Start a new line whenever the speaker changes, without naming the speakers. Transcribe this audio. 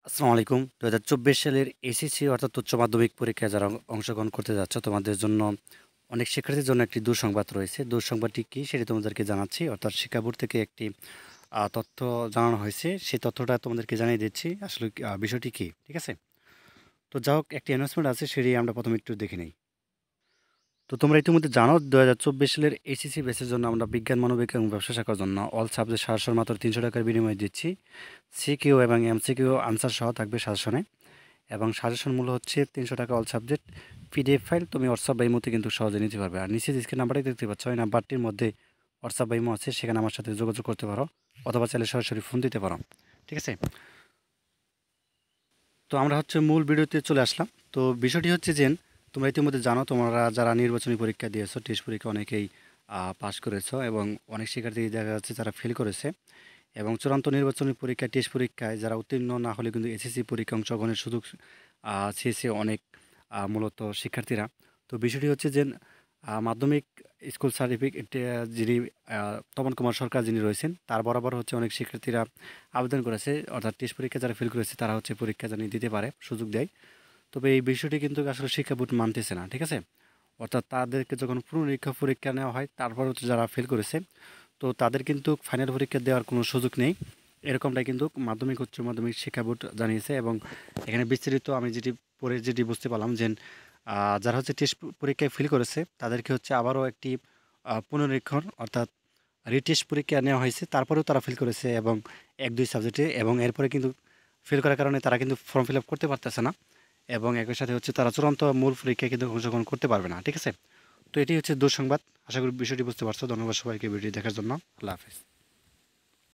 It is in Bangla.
আসসালামু আলাইকুম। ২০২৪ সালের এসএসসি অর্থাৎ উচ্চ মাধ্যমিক পরীক্ষায় যারা অংশগ্রহণ করতে যাচ্ছ, তোমাদের জন্য অনেক শিক্ষার্থীর জন্য একটি দুঃসংবাদ রয়েছে। দুঃসংবাদটি কী সেটি তোমাদেরকে জানাচ্ছি। অর্থাৎ শিক্ষা বোর্ড থেকে একটি তথ্য জানানো হয়েছে। সেই তথ্যটা তোমাদেরকে জানিয়ে দিচ্ছি। আসলে বিষয়টি কী? ঠিক আছে? তো যা হোক, একটি অ্যানাউন্সমেন্ট আছে, সেটি আমরা প্রথমে একটু দেখে নেই। তো তোমরা ইতিমধ্যে জানো ২০২৪ সালের এসএসসি ব্যাচের জন্য আমরা বিজ্ঞান, মানবিক এবং ব্যবসা শাখার জন্য অল সাবজেক্ট সাজেশন মাত্র ৩০০ টাকার বিনিময়ে দিচ্ছি। সিকিউ এবং এমসিকিউ আনসার সহ থাকবে সাজেশনে। এবং সাজেশন মূল্য হচ্ছে ৩০০ টাকা অল সাবজেক্ট। পিডিএফ ফাইল তুমি হোয়াটসঅ্যাপ বা ইমোতে কিন্তু সহজে নিতে পারবে। আর নিচে স্ক্রিন নাম্বারটাই দেখতে পাচ্ছ, এই নাম্বারটির মধ্যে হোয়াটসঅ্যাপ বা ইমো আছে, সেখানে আমার সাথে যোগাযোগ করতে পারো, অথবা চাইলে সরাসরি ফোন দিতে পারো। ঠিক আছে? তো আমরা হচ্ছে মূল ভিডিওতে চলে আসলাম। তো বিষয়টি হচ্ছে যে তোমরা ইতিমধ্যে জানো, তোমরা যারা নির্বাচনী পরীক্ষা দিয়েছো, টেস্ট পরীক্ষা অনেকেই পাস করেছো, এবং অনেক শিক্ষার্থী দেখা যাচ্ছে যারা ফেল করেছে। এবং চূড়ান্ত নির্বাচনী পরীক্ষা টেস্ট পরীক্ষায় যারা উত্তীর্ণ না হলে কিন্তু এসএসসি পরীক্ষা অংশগ্রহণের সুযোগ চেয়েছে অনেক মূলত শিক্ষার্থীরা। তো বিষয়টি হচ্ছে যে মাধ্যমিক স্কুল সার্টিফিকেট যিনি তপন কুমার সরকার যিনি রয়েছেন, তার বরাবর হচ্ছে অনেক শিক্ষার্থীরা আবেদন করেছে। অর্থাৎ টেস্ট পরীক্ষা যারা ফেল করেছে তারা হচ্ছে পরীক্ষা জানিয়ে দিতে পারে, সুযোগ দেয়। তবে এই বিষয়টি কিন্তু আসলে শিক্ষা বোর্ড মানতেছে না। ঠিক আছে? অর্থাৎ তাদেরকে যখন পুনরীক্ষা পরীক্ষা নেওয়া হয়, তারপর হচ্ছে যারা ফেল করেছে, তো তাদের কিন্তু ফাইনাল পরীক্ষা দেওয়ার কোনো সুযোগ নেই। এরকমটাই কিন্তু মাধ্যমিক উচ্চ মাধ্যমিক শিক্ষা বোর্ড জানিয়েছে। এবং এখানে বিস্তারিত আমি যেটি বুঝতে পারলাম যে যারা হচ্ছে টেস্ট পরীক্ষায় ফেল করেছে তাদেরকে হচ্ছে আবারও একটি পুনরীক্ষণ অর্থাৎ রিটেস্ট পরীক্ষা নেওয়া হয়েছে, তারপরেও তারা ফেল করেছে এবং ১-২ সাবজেক্টে, এবং এরপরে কিন্তু ফেল করার কারণে তারা কিন্তু ফর্ম ফিল আপ করতে পারতেছে না, এবং একই সাথে হচ্ছে তারা চূড়ান্ত মূল পরীক্ষায় কিন্তু অংশগ্রহণ করতে পারবে না। ঠিক আছে? তো এটি হচ্ছে দুঃসংবাদ। আশা করি বিষয়টি বুঝতে পারছো। ধন্যবাদ সবাইকে ভিডিও দেখার জন্য। আল্লাহ হাফেজ।